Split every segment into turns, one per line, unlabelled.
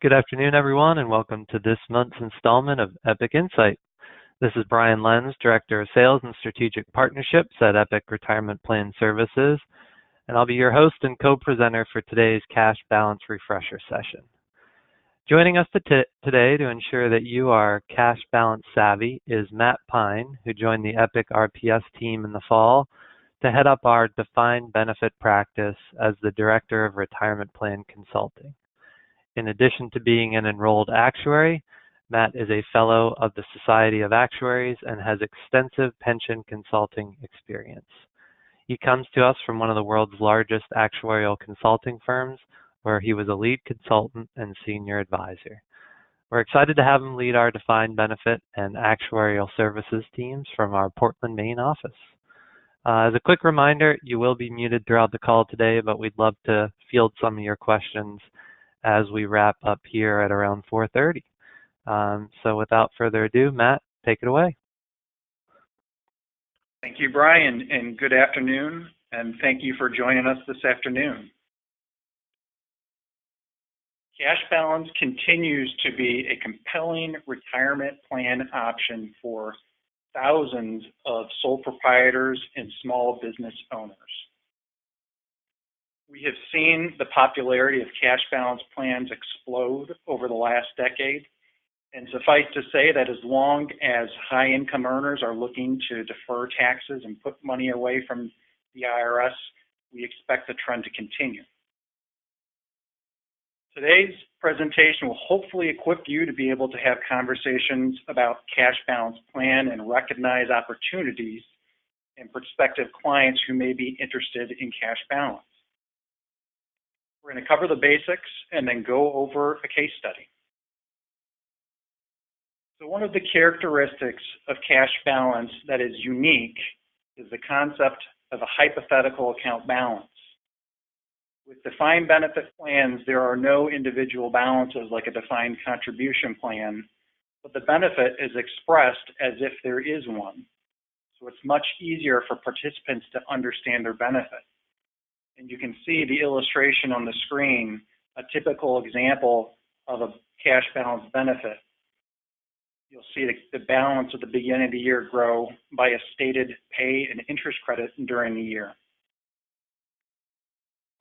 Good afternoon, everyone, and welcome to this month's installment of Epic Insight. This is Brian Lenz, Director of Sales and Strategic Partnerships at Epic Retirement Plan Services, and I'll be your host and co-presenter for today's Cash Balance Refresher session. Joining us today to ensure that you are cash balance savvy is Matt Pine, who joined the Epic RPS team in the fall to head up our defined benefit practice as the Director of Retirement Plan Consulting. In addition to being an enrolled actuary, Matt is a fellow of the Society of Actuaries and has extensive pension consulting experience. He comes to us from one of the world's largest actuarial consulting firms, where he was a lead consultant and senior advisor. We're excited to have him lead our defined benefit and actuarial services teams from our Portland, Maine office. As a quick reminder, you will be muted throughout the call today, but we'd love to field some of your questions as we wrap up here at around 4:30. So without further ado, Matt, take it away.
Thank you, Brian, and good afternoon, and thank you for joining us this afternoon. Cash balance continues to be a compelling retirement plan option for thousands of sole proprietors and small business owners. We have seen the popularity of cash balance plans explode over the last decade, and suffice to say that as long as high-income earners are looking to defer taxes and put money away from the IRS, we expect the trend to continue. Today's presentation will hopefully equip you to be able to have conversations about cash balance plan and recognize opportunities and prospective clients who may be interested in cash balance. We're going to cover the basics and then go over a case study. So one of the characteristics of cash balance that is unique is the concept of a hypothetical account balance. With defined benefit plans, there are no individual balances like a defined contribution plan, but the benefit is expressed as if there is one. So it's much easier for participants to understand their benefit. And you can see the illustration on the screen, a typical example of a cash balance benefit. You'll see the balance at the beginning of the year grow by a stated pay and interest credit during the year.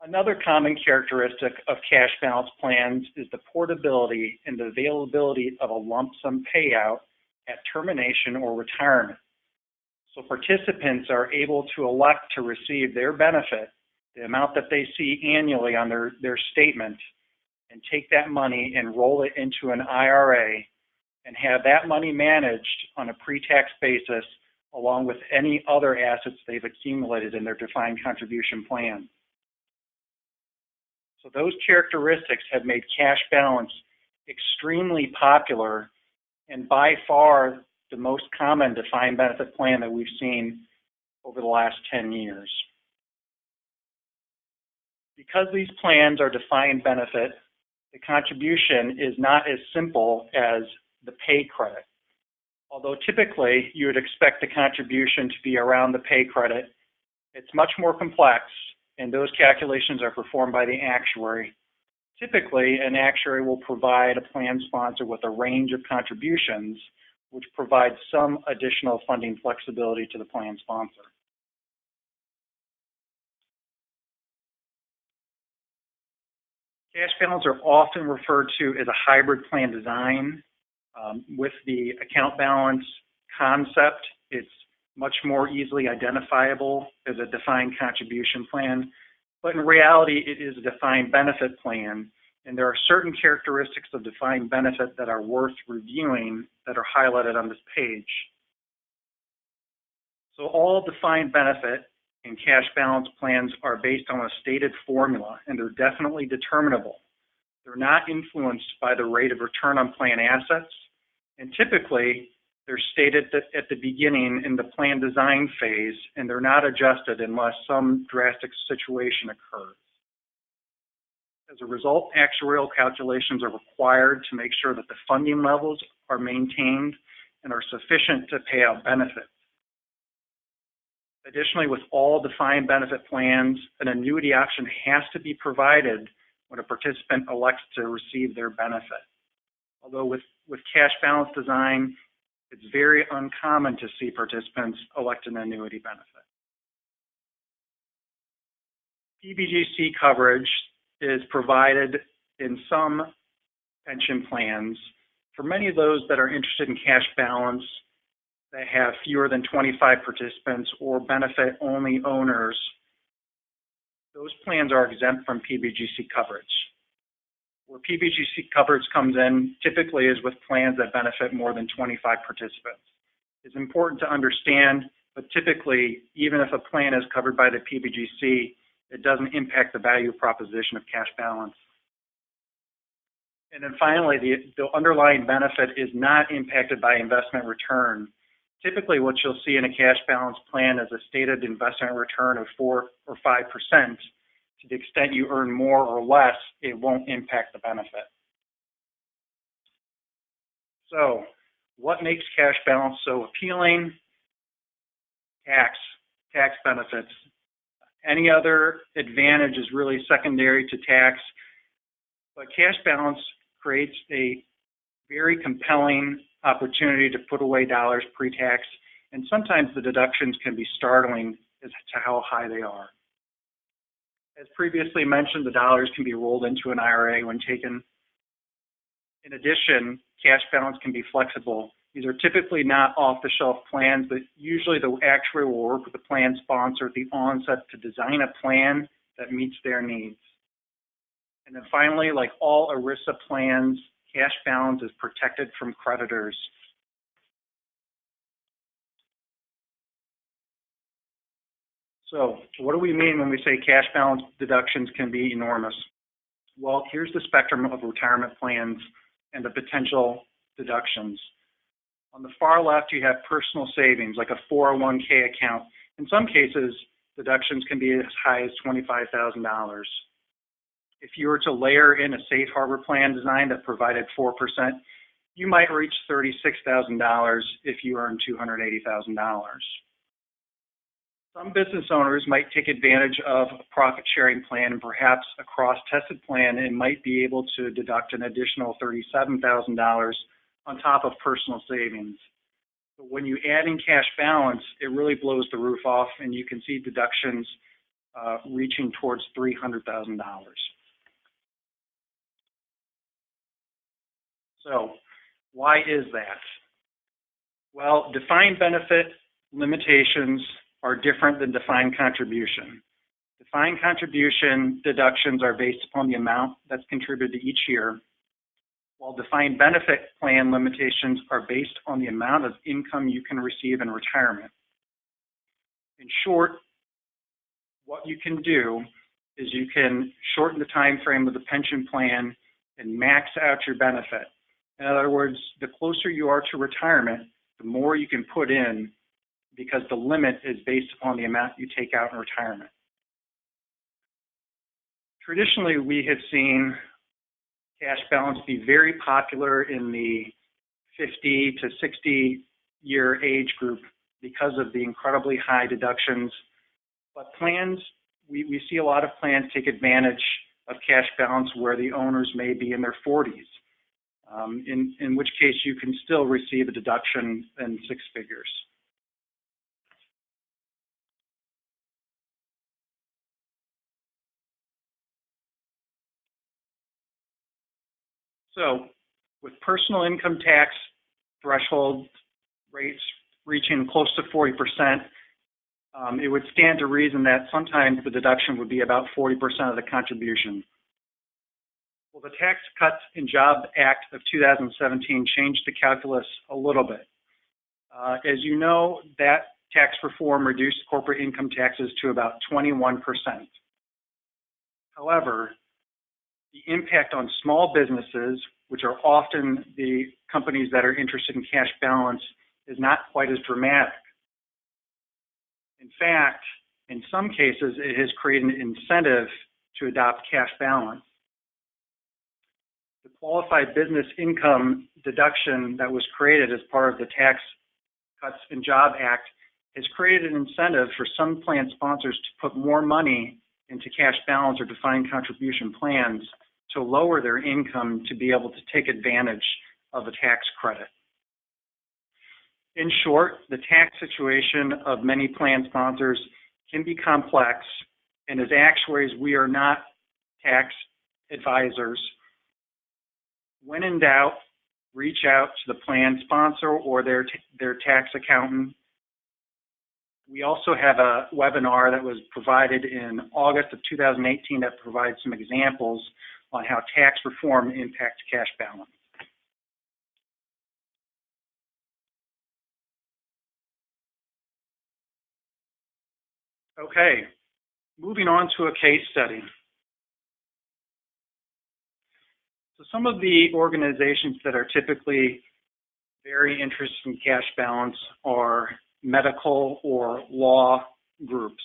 Another common characteristic of cash balance plans is the portability and the availability of a lump sum payout at termination or retirement. So participants are able to elect to receive their benefit, the amount that they see annually on their statement, and take that money and roll it into an IRA and have that money managed on a pre-tax basis along with any other assets they've accumulated in their defined contribution plan. So those characteristics have made cash balance extremely popular and by far the most common defined benefit plan that we've seen over the last 10 years. Because these plans are defined benefit, the contribution is not as simple as the pay credit. Although typically you would expect the contribution to be around the pay credit, it's much more complex, and those calculations are performed by the actuary. Typically, an actuary will provide a plan sponsor with a range of contributions, which provides some additional funding flexibility to the plan sponsor. Cash balance are often referred to as a hybrid plan design. With the account balance concept, it's much more easily identifiable as a defined contribution plan, but in reality, it is a defined benefit plan, and there are certain characteristics of defined benefit that are worth reviewing that are highlighted on this page. So all defined benefit and cash balance plans are based on a stated formula, and they're definitely determinable. They're not influenced by the rate of return on plan assets, and typically they're stated at the beginning in the plan design phase, and they're not adjusted unless some drastic situation occurs. As a result, actuarial calculations are required to make sure that the funding levels are maintained and are sufficient to pay out benefits. Additionally, with all defined benefit plans, an annuity option has to be provided when a participant elects to receive their benefit. Although with cash balance design, it's very uncommon to see participants elect an annuity benefit. PBGC coverage is provided in some pension plans. For many of those that are interested in cash balance that have fewer than 25 participants or benefit-only owners, those plans are exempt from PBGC coverage. Where PBGC coverage comes in typically is with plans that benefit more than 25 participants. It's important to understand, but typically, even if a plan is covered by the PBGC, it doesn't impact the value proposition of cash balance. And then finally, the underlying benefit is not impacted by investment return. Typically, what you'll see in a cash balance plan is a stated investment return of 4 or 5%. To the extent you earn more or less, it won't impact the benefit. So, what makes cash balance so appealing? Tax benefits. Any other advantage is really secondary to tax, but cash balance creates a very compelling opportunity to put away dollars pre-tax, and sometimes the deductions can be startling as to how high they are. As previously mentioned, the dollars can be rolled into an IRA when taken. In addition, cash balance can be flexible. These are typically not off-the-shelf plans, but usually the actuary will work with the plan sponsor at the onset to design a plan that meets their needs. And then finally, like all ERISA plans, cash balance is protected from creditors. So what do we mean when we say cash balance deductions can be enormous? Well, here's the spectrum of retirement plans and the potential deductions. On the far left, you have personal savings, like a 401k account. In some cases, deductions can be as high as $25,000. If you were to layer in a safe harbor plan design that provided 4%, you might reach $36,000 if you earn $280,000. Some business owners might take advantage of a profit sharing plan and perhaps a cross-tested plan and might be able to deduct an additional $37,000 on top of personal savings. But when you add in cash balance, it really blows the roof off, and you can see deductions reaching towards $300,000. So why is that? Well, defined benefit limitations are different than defined contribution. Defined contribution deductions are based upon the amount that's contributed each year, while defined benefit plan limitations are based on the amount of income you can receive in retirement. In short, what you can do is you can shorten the time frame of the pension plan and max out your benefit. In other words, the closer you are to retirement, the more you can put in because the limit is based upon the amount you take out in retirement. Traditionally, we have seen cash balance be very popular in the 50 to 60 year age group because of the incredibly high deductions. But plans, we see a lot of plans take advantage of cash balance where the owners may be in their 40s, in which case you can still receive a deduction in 6 figures. So with personal income tax threshold rates reaching close to 40%, it would stand to reason that sometimes the deduction would be about 40% of the contribution. Well, the Tax Cuts and Jobs Act of 2017 changed the calculus a little bit. As you know, that tax reform reduced corporate income taxes to about 21%. However, the impact on small businesses, which are often the companies that are interested in cash balance, is not quite as dramatic. In fact, in some cases, it has created an incentive to adopt cash balance. The qualified business income deduction that was created as part of the Tax Cuts and Jobs Act has created an incentive for some plan sponsors to put more money into cash balance or defined contribution plans to lower their income to be able to take advantage of a tax credit. In short, the tax situation of many plan sponsors can be complex, and as actuaries, we are not tax advisors. When in doubt, reach out to the plan sponsor or their tax accountant. We also have a webinar that was provided in August of 2018 that provides some examples on how tax reform impacts cash balance. Okay, moving on to a case study. So some of the organizations that are typically very interested in cash balance are medical or law groups.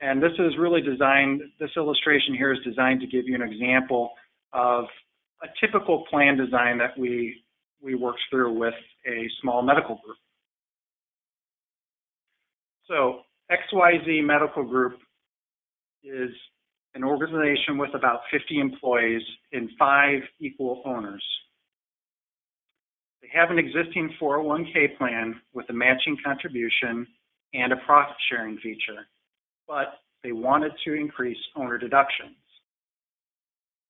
And this is really designed, this illustration here is designed to give you an example of a typical plan design that we worked through with a small medical group. So XYZ Medical Group is an organization with about 50 employees and 5 equal owners. They have an existing 401k plan with a matching contribution and a profit sharing feature, but they wanted to increase owner deductions.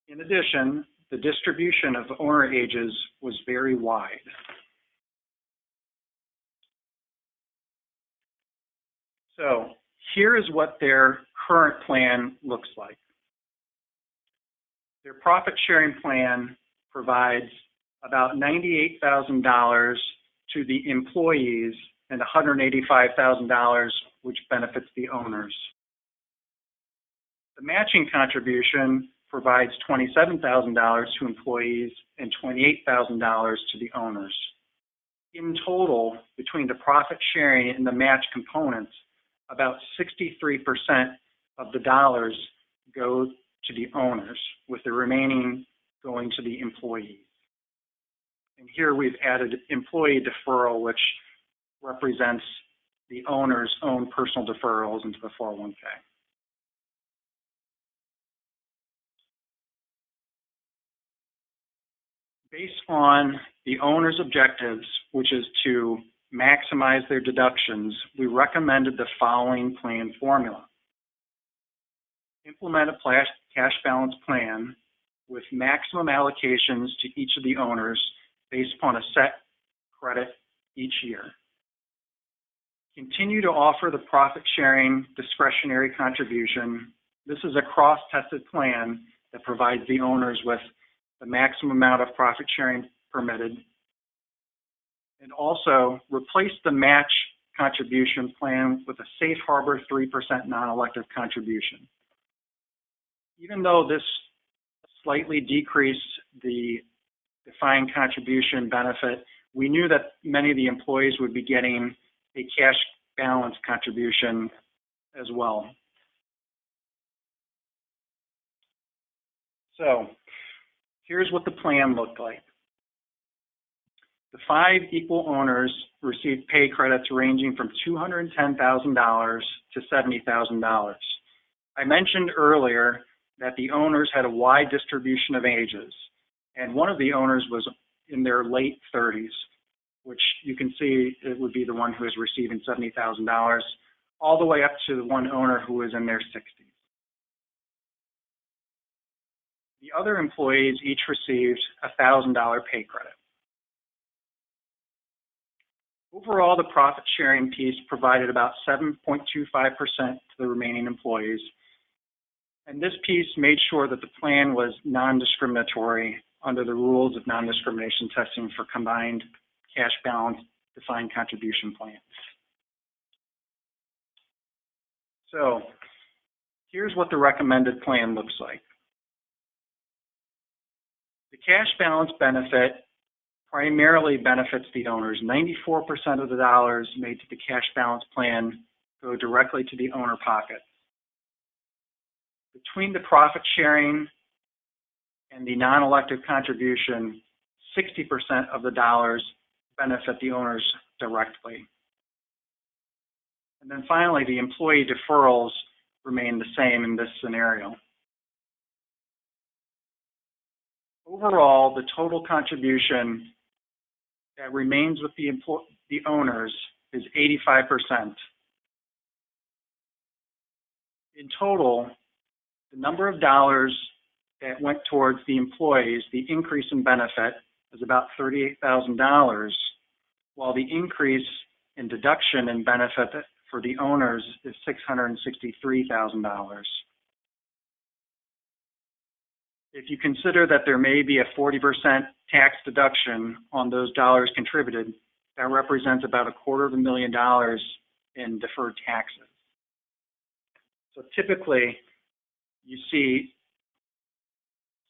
In addition, the distribution of owner ages was very wide. So here is what their current plan looks like. Their profit sharing plan provides about $98,000 to the employees and $185,000 which benefits the owners. The matching contribution provides $27,000 to employees and $28,000 to the owners. In total, between the profit sharing and the match components, about 63% of the dollars go to the owners, with the remaining going to the employees. And here we've added employee deferral, which represents the owner's own personal deferrals into the 401k. Based on the owner's objectives, which is to maximize their deductions, we recommended the following plan formula. Implement a cash balance plan with maximum allocations to each of the owners based upon a set credit each year. Continue to offer the profit sharing discretionary contribution. This is a cross-tested plan that provides the owners with the maximum amount of profit sharing permitted. And also replace the match contribution plan with a safe harbor 3% non-elective contribution. Even though this slightly decreased the defined contribution benefit, we knew that many of the employees would be getting a cash balance contribution as well. So here's what the plan looked like. The 5 equal owners received pay credits ranging from $210,000 to $70,000. I mentioned earlier that the owners had a wide distribution of ages, and one of the owners was in their late 30s, which you can see it would be the one who is receiving $70,000, all the way up to the one owner who is in their 60s. The other employees each received a $1,000 pay credit. Overall, the profit sharing piece provided about 7.25% to the remaining employees. And this piece made sure that the plan was non-discriminatory under the rules of non-discrimination testing for combined cash balance defined contribution plans. So here's what the recommended plan looks like. The cash balance benefit primarily benefits the owners. 94% of the dollars made to the cash balance plan go directly to the owner pocket. Between the profit sharing and the non-elective contribution, 60% of the dollars benefit the owners directly. And then finally, the employee deferrals remain the same in this scenario. Overall, the total contribution that remains with the owners is 85%. In total, the number of dollars that went towards the employees, the increase in benefit, is about $38,000, while the increase in deduction and benefit for the owners is $663,000. If you consider that there may be a 40% tax deduction on those dollars contributed, that represents about $250,000 in deferred taxes. So typically, you see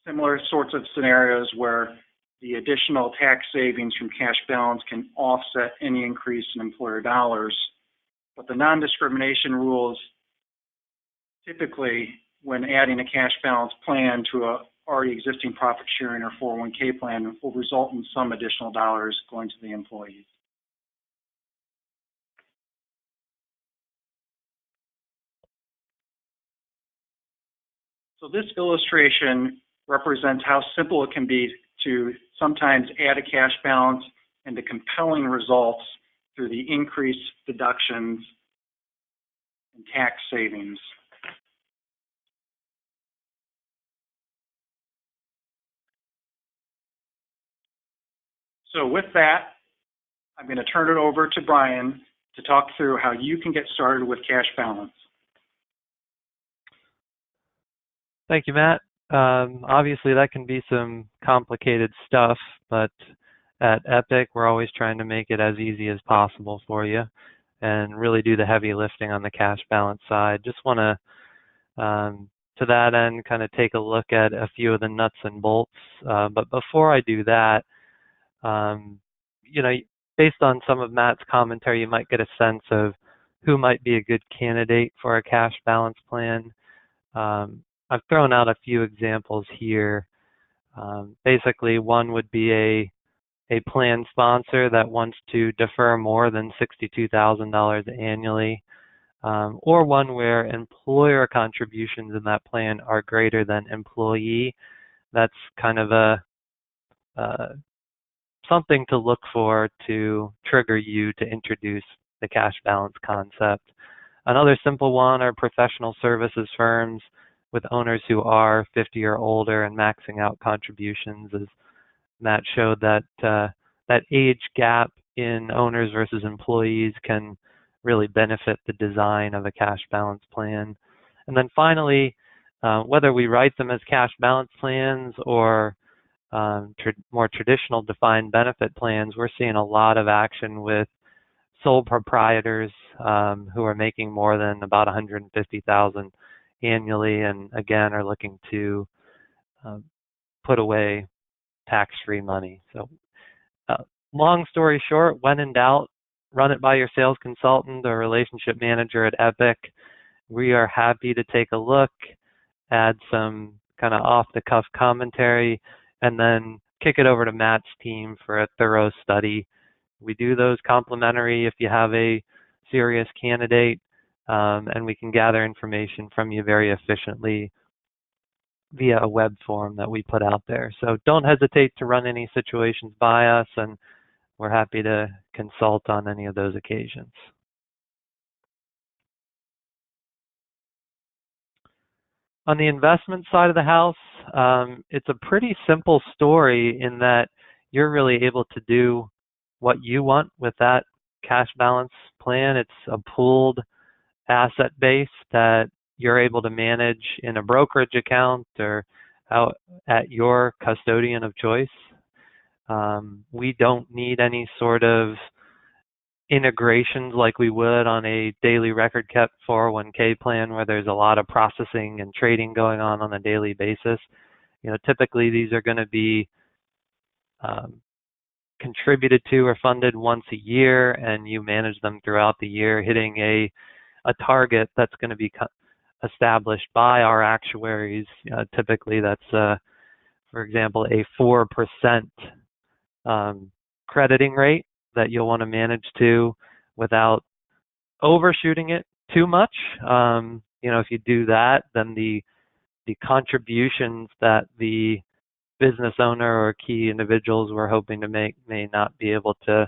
similar sorts of scenarios where the additional tax savings from cash balance can offset any increase in employer dollars. But the non-discrimination rules typically, when adding a cash balance plan to a already existing profit sharing or 401k plan, will result in some additional dollars going to the employees. So this illustration represents how simple it can be to sometimes add a cash balance and the compelling results through the increased deductions and tax savings. So with that, I'm going to turn it over to Brian to talk through how you can get started with cash balance.
Thank you, Matt. Obviously, that can be some complicated stuff, but at Epic, we're always trying to make it as easy as possible for you and really do the heavy lifting on the cash balance side. Just want to that end, kind of take a look at a few of the nuts and bolts. But before I do that, based on some of Matt's commentary, you might get a sense of who might be a good candidate for a cash balance plan. I've thrown out a few examples here. Basically, one would be a plan sponsor that wants to defer more than $62,000 annually, or one where employer contributions in that plan are greater than employee. That's kind of a something to look for to trigger you to introduce the cash balance concept. Another simple one are professional services firms with owners who are 50 or older and maxing out contributions. As Matt showed, that that age gap in owners versus employees can really benefit the design of a cash balance plan. And then finally, whether we write them as cash balance plans or more traditional defined benefit plans, we're seeing a lot of action with sole proprietors who are making more than about $150,000 annually, and again are looking to put away tax-free money. So, long story short, when in doubt, run it by your sales consultant or relationship manager at Epic. We are happy to take a look, add some kind of off-the-cuff commentary, and then kick it over to Matt's team for a thorough study. We do those complimentary if you have a serious candidate, and we can gather information from you very efficiently via a web form that we put out there. So don't hesitate to run any situations by us, and we're happy to consult on any of those occasions. On the investment side of the house, it's a pretty simple story in that you're really able to do what you want with that cash balance plan. It's a pooled asset base that you're able to manage in a brokerage account or out at your custodian of choice. We don't need any sort of integrations like we would on a daily record kept 401k plan where there's a lot of processing and trading going on a daily basis. Typically these are going to be contributed to or funded once a year, and you manage them throughout the year, hitting a target that's going to be established by our actuaries. Typically that's, for example, a 4% crediting rate that you'll want to manage to without overshooting it too much. if you do that, then the contributions that the business owner or key individuals were hoping to make may not be able to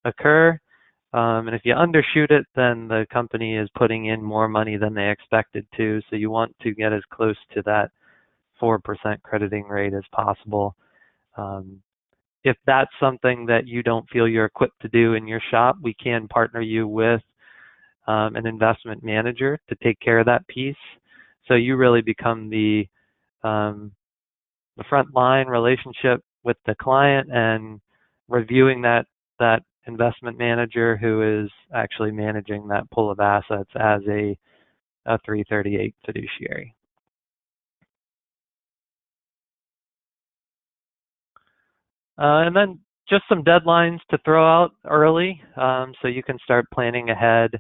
occur. And if you undershoot it, then the company is putting in more money than they expected to. So you want to get as close to that 4% crediting rate as possible. If that's something that you don't feel you're equipped to do in your shop, we can partner you with an investment manager to take care of that piece. So you really become the front line relationship with the client and reviewing that investment manager who is actually managing that pool of assets as a 338 fiduciary. And then just some deadlines to throw out early so you can start planning ahead.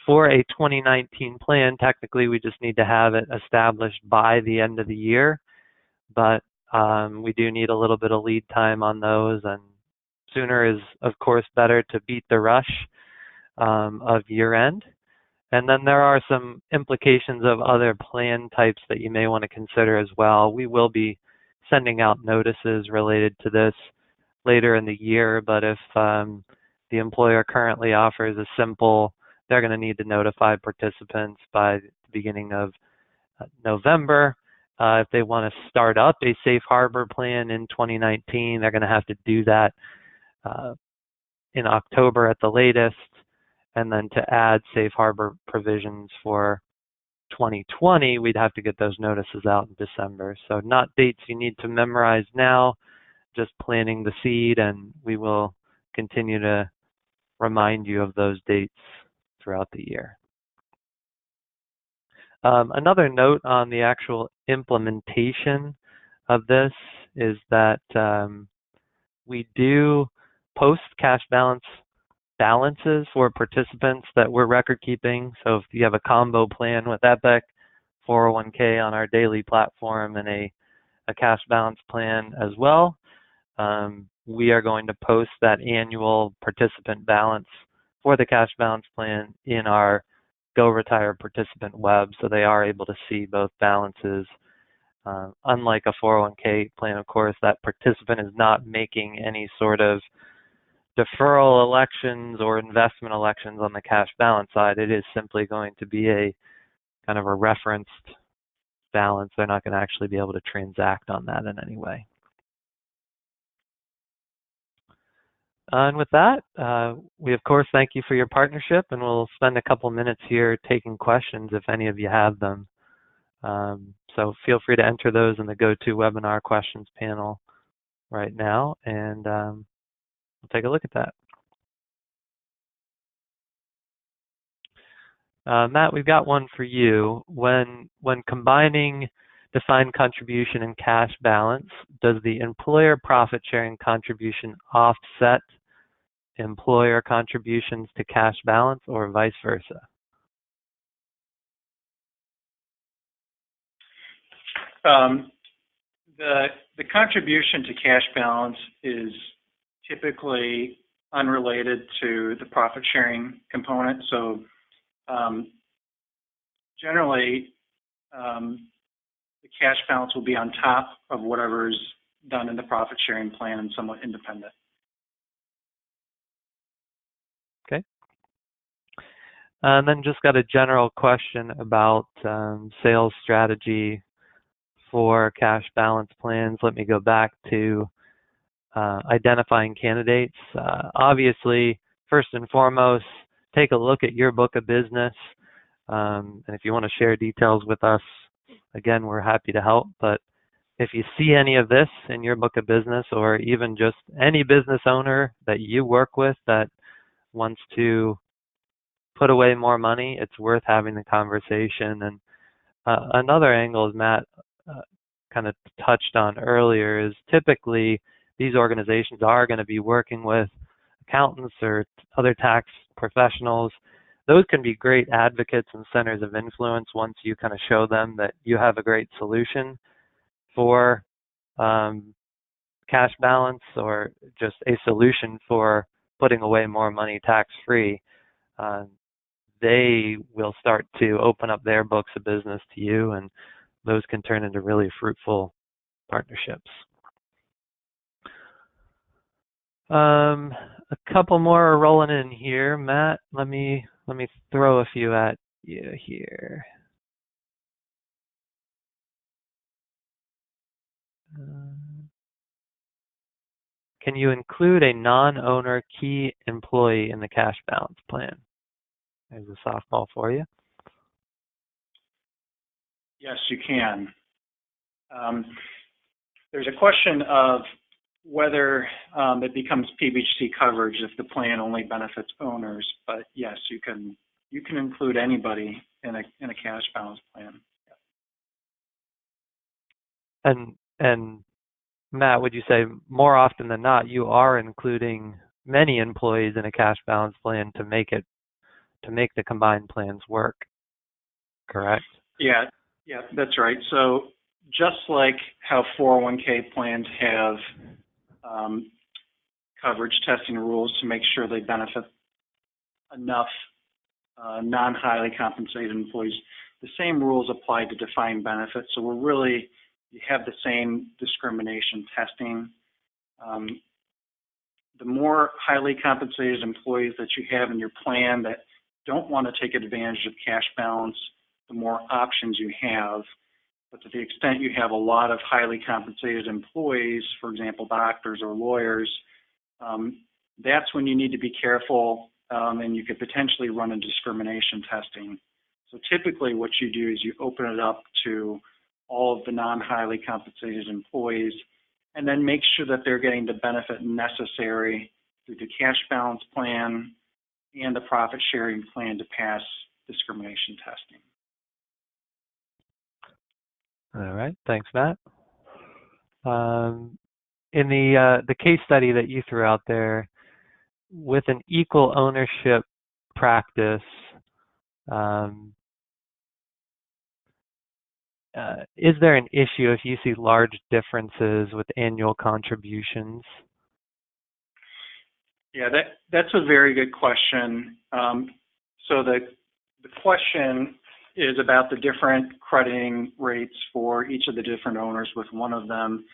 For a 2019 plan, technically we just need to have it established by the end of the year, but we do need a little bit of lead time on those, and sooner is of course better to beat the rush of year end. And then there are some implications of other plan types that you may want to consider as well. We will be sending out notices related to this later in the year, but if the employer currently offers a simple, they're going to need to notify participants by the beginning of November. If they want to start up a safe harbor plan in 2019, they're going to have to do that in October at the latest. And then to add safe harbor provisions for 2020, we'd have to get those notices out in December. So not dates you need to memorize now, just planting the seed, and we will continue to remind you of those dates throughout the year. Another note on the actual implementation of this is that we do post cash balances for participants that we're record keeping. So if you have a combo plan with Epic, 401k on our daily platform, and a cash balance plan as well, we are going to post that annual participant balance for the cash balance plan in our Go Retire participant web, so they are able to see both balances. Unlike a 401k plan, of course, that participant is not making any sort of deferral elections or investment elections on the cash balance side. It is simply going to be a kind of a referenced balance. They're not going to actually be able to transact on that in any way. And with that, we of course thank you for your partnership, and we'll spend a couple minutes here taking questions if any of you have them. So feel free to enter those in the GoToWebinar questions panel right now, and we'll take a look at that. Matt, we've got one for you. When combining defined contribution and cash balance, does the employer profit sharing contribution offset employer contributions to cash balance, or vice versa?
The contribution to cash balance is typically unrelated to the profit sharing component. So generally, the cash balance will be on top of whatever's done in the profit sharing plan and somewhat independent.
Okay. And then just got a general question about sales strategy for cash balance plans. Let me go back to identifying candidates. Obviously, first and foremost, take a look at your book of business. And if you want to share details with us, again, we're happy to help. But if you see any of this in your book of business, or even just any business owner that you work with that wants to put away more money, it's worth having the conversation. And another angle, as Matt kind of touched on earlier, is typically these organizations are going to be working with accountants or other tax professionals. Those can be great advocates and centers of influence once you kind of show them that you have a great solution for cash balance, or just a solution for putting away more money tax-free. they will start to open up their books of business to you, and those can turn into really fruitful partnerships. A couple more are rolling in here. Matt, let me throw a few at you here. Can you include a non-owner key employee in the cash balance plan? There's a softball for you.
Yes, you can. There's a question of whether it becomes PBGC coverage if the plan only benefits owners, but yes, you can include anybody in a cash balance plan.
And Matt, would you say more often than not you are including many employees in a cash balance plan to make the combined plans work, correct?
Yeah, that's right. So just like how 401k plans have coverage testing rules to make sure they benefit enough non-highly compensated employees, the same rules apply to defined benefits. So you have the same discrimination testing. The more highly compensated employees that you have in your plan that don't want to take advantage of cash balance, the more options you have. But to the extent you have a lot of highly compensated employees, for example, doctors or lawyers, that's when you need to be careful, and you could potentially run into discrimination testing. So typically what you do is you open it up to all of the non-highly compensated employees, and then make sure that they're getting the benefit necessary through the cash balance plan and the profit sharing plan to pass discrimination testing.
All right, thanks, Matt. In the case study that you threw out there, with an equal ownership practice, is there an issue if you see large differences with annual contributions?
Yeah, that's a very good question. So the question is about the different crediting rates for each of the different owners, with one of them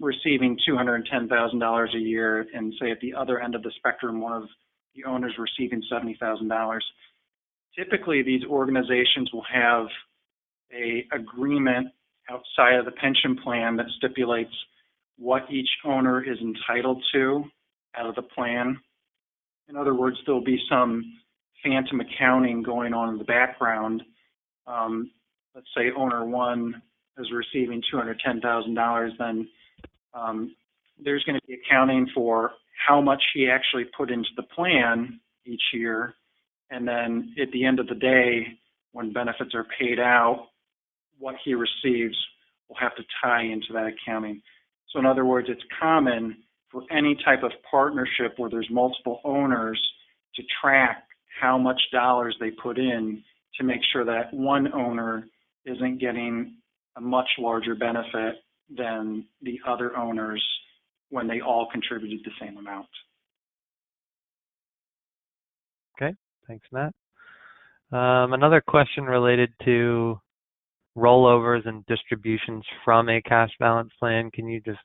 receiving $210,000 a year, and say at the other end of the spectrum, one of the owners receiving $70,000. Typically, these organizations will have an agreement outside of the pension plan that stipulates what each owner is entitled to out of the plan. In other words, there'll be some phantom accounting going on in the background. Let's say owner one is receiving $210,000, then there's going to be accounting for how much he actually put into the plan each year, and then at the end of the day, when benefits are paid out, what he receives will have to tie into that accounting. So in other words, it's common for any type of partnership where there's multiple owners to track how much dollars they put in to make sure that one owner isn't getting a much larger benefit than the other owners when they all contributed the same amount.
Okay, thanks, Matt. Another question related to rollovers and distributions from a cash balance plan. Can you just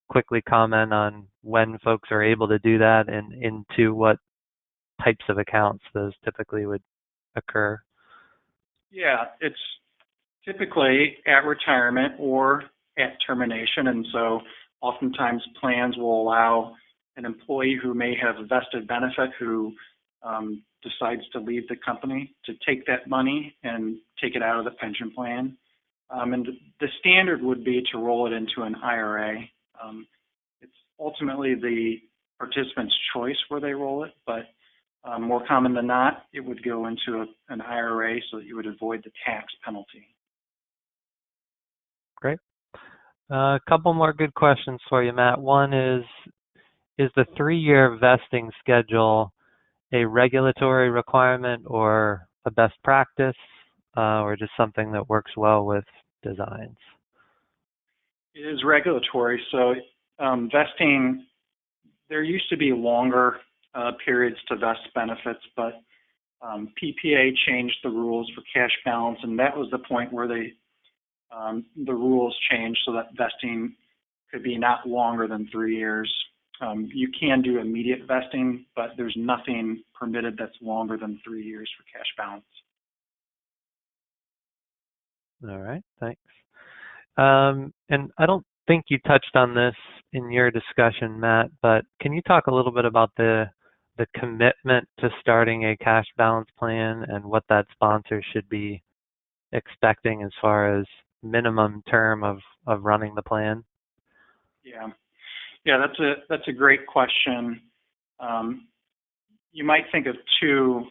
quickly comment on when folks are able to do that and into what types of accounts those typically would occur?
Yeah, it's typically at retirement or at termination, and so oftentimes plans will allow an employee who may have a vested benefit who decides to leave the company to take that money and take it out of the pension plan. And the standard would be to roll it into an IRA. It's ultimately the participant's choice where they roll it, but more common than not, it would go into an IRA so that you would avoid the tax penalty.
Great. A couple more good questions for you, Matt. One is the 3-year vesting schedule a regulatory requirement or a best practice, or just something that works well with designs?
It is regulatory. So vesting, there used to be longer periods to vest benefits, but PPA changed the rules for cash balance, and that was the point where the rules changed so that vesting could be not longer than 3 years. You can do immediate vesting, but there's nothing permitted that's longer than 3 years for cash balance.
All right, thanks. And I don't think you touched on this in your discussion, Matt, but can you talk a little bit about the commitment to starting a cash balance plan and what that sponsor should be expecting as far as minimum term of running the plan?
Yeah, that's a great question. You might think of two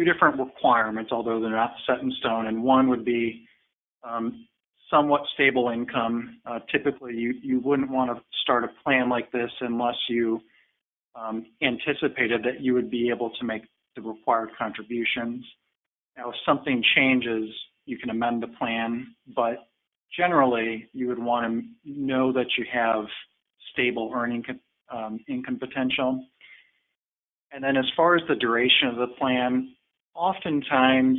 different requirements, although they're not set in stone. And one would be somewhat stable income. Typically, you wouldn't want to start a plan like this unless you anticipated that you would be able to make the required contributions. Now, if something changes, you can amend the plan, but generally, you would want to know that you have stable earning income potential. And then as far as the duration of the plan, oftentimes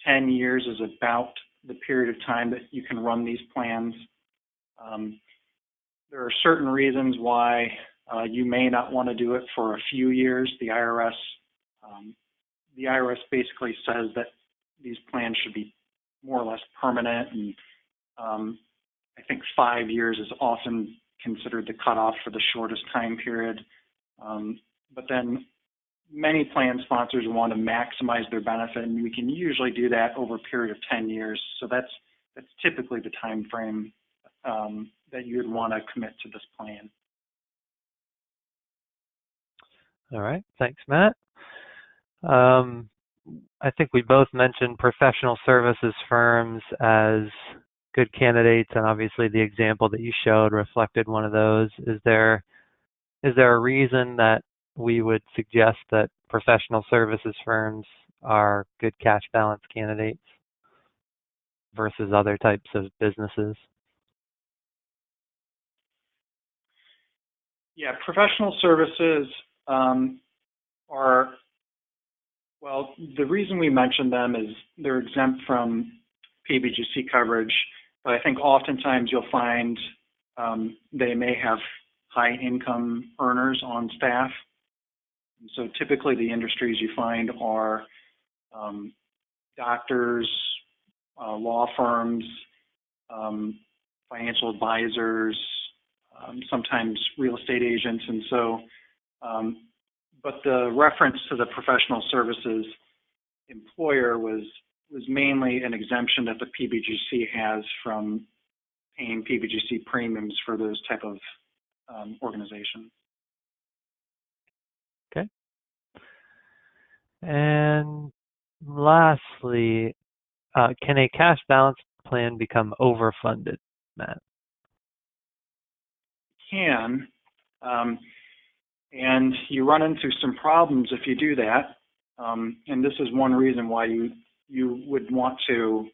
10 years is about the period of time that you can run these plans. There are certain reasons why you may not want to do it for a few years. The IRS basically says that these plans should be more or less permanent, and I think 5 years is often considered the cutoff for the shortest time period. But then many plan sponsors want to maximize their benefit, and we can usually do that over a period of 10 years. So that's typically the time frame that you would want to commit to this plan.
All right, thanks, Matt. I think we both mentioned professional services firms as good candidates, and obviously the example that you showed reflected one of those. Is there a reason that we would suggest that professional services firms are good cash balance candidates versus other types of businesses?
Yeah, professional services are, well, the reason we mention them is they're exempt from PBGC coverage, but I think oftentimes you'll find they may have high income earners on staff. So typically the industries you find are doctors, law firms, financial advisors, sometimes real estate agents. And so, but the reference to the professional services employer was mainly an exemption that the PBGC has from paying PBGC premiums for those type of organizations.
Okay. And lastly, can a cash balance plan become overfunded, Matt?
Can, and you run into some problems if you do that. And this is one reason why you would want to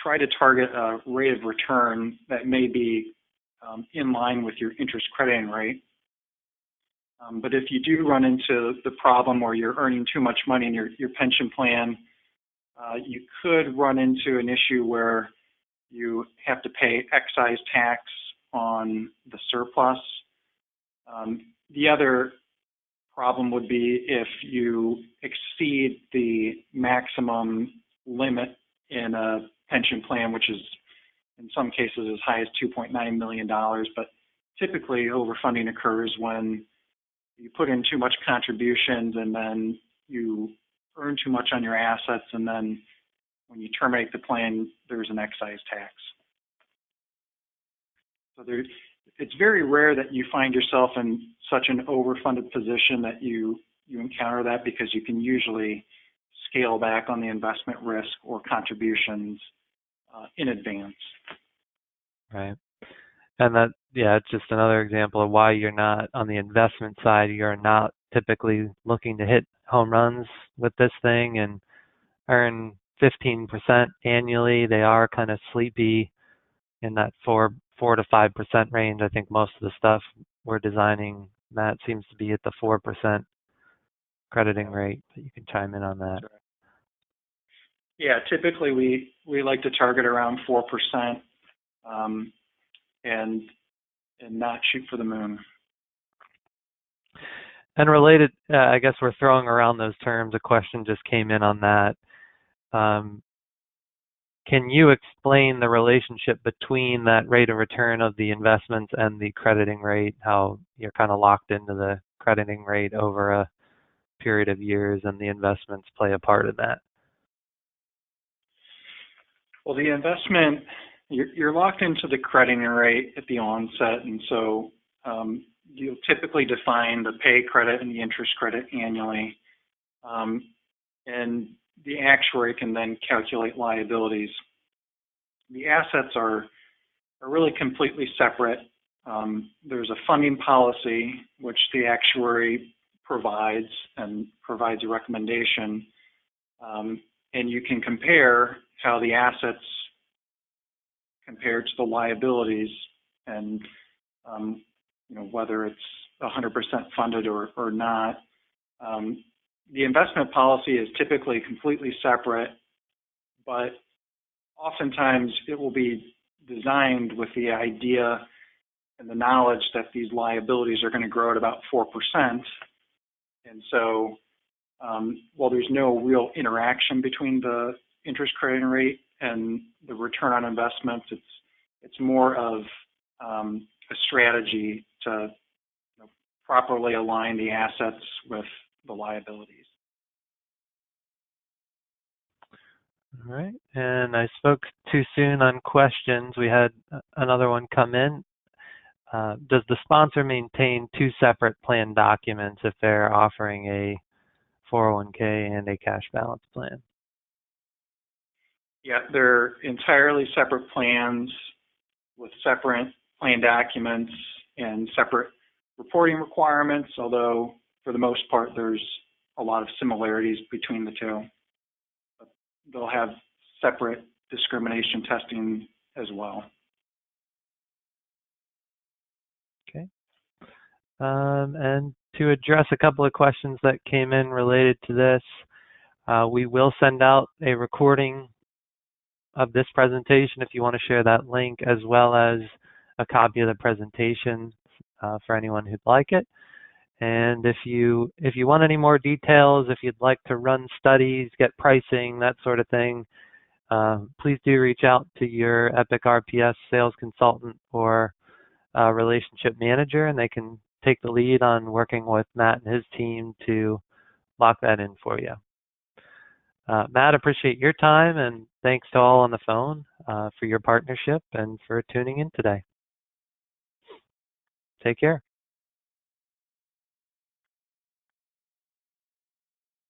try to target a rate of return that may be in line with your interest crediting rate. But if you do run into the problem where you're earning too much money in your pension plan, you could run into an issue where you have to pay excise tax on the surplus. The other problem would be if you exceed the maximum limit in a pension plan, which is in some cases as high as $2.9 million. But typically overfunding occurs when you put in too much contributions and then you earn too much on your assets, and then when you terminate the plan, there's an excise tax. So it's very rare that you find yourself in such an overfunded position that you encounter that, because you can usually scale back on the investment risk or contributions in advance.
Right. And that, yeah, it's just another example of why you're not on the investment side. You're not typically looking to hit home runs with this thing and earn 15% annually. They are kind of sleepy in that 4 to 5% range. I think most of the stuff we're designing, Matt, seems to be at the 4% crediting rate, but you can chime in on that.
Yeah, typically we like to target around 4%, and not shoot for the moon.
And related, I guess we're throwing around those terms. A question just came in on that. Can you explain the relationship between that rate of return of the investments and the crediting rate, how you're kind of locked into the crediting rate over a period of years and the investments play a part in that?
Well, the investment, you're locked into the crediting rate at the onset, and so you'll typically define the pay credit and the interest credit annually, and the actuary can then calculate liabilities. The assets are really completely separate. There's a funding policy which the actuary provides a recommendation, and you can compare how the assets compare to the liabilities, and whether it's 100% funded or not. The investment policy is typically completely separate, but oftentimes it will be designed with the idea and the knowledge that these liabilities are going to grow at about 4%. And so while there's no real interaction between the interest crediting rate and the return on investments, it's more of a strategy to properly align the assets with the liabilities.
All right, and I spoke too soon on questions. We had another one come in. Does the sponsor maintain two separate plan documents if they're offering a 401k and a cash balance plan?
Yeah, they're entirely separate plans with separate plan documents and separate reporting requirements, although for the most part there's a lot of similarities between the two. They'll have separate discrimination testing as well.
Okay. And to address a couple of questions that came in related to this, we will send out a recording of this presentation if you want to share that link, as well as a copy of the presentation for anyone who'd like it. And if you want any more details, if you'd like to run studies, get pricing, that sort of thing, please do reach out to your Epic RPS sales consultant or relationship manager, and they can take the lead on working with Matt and his team to lock that in for you. Matt, appreciate your time, and thanks to all on the phone for your partnership and for tuning in today. Take care.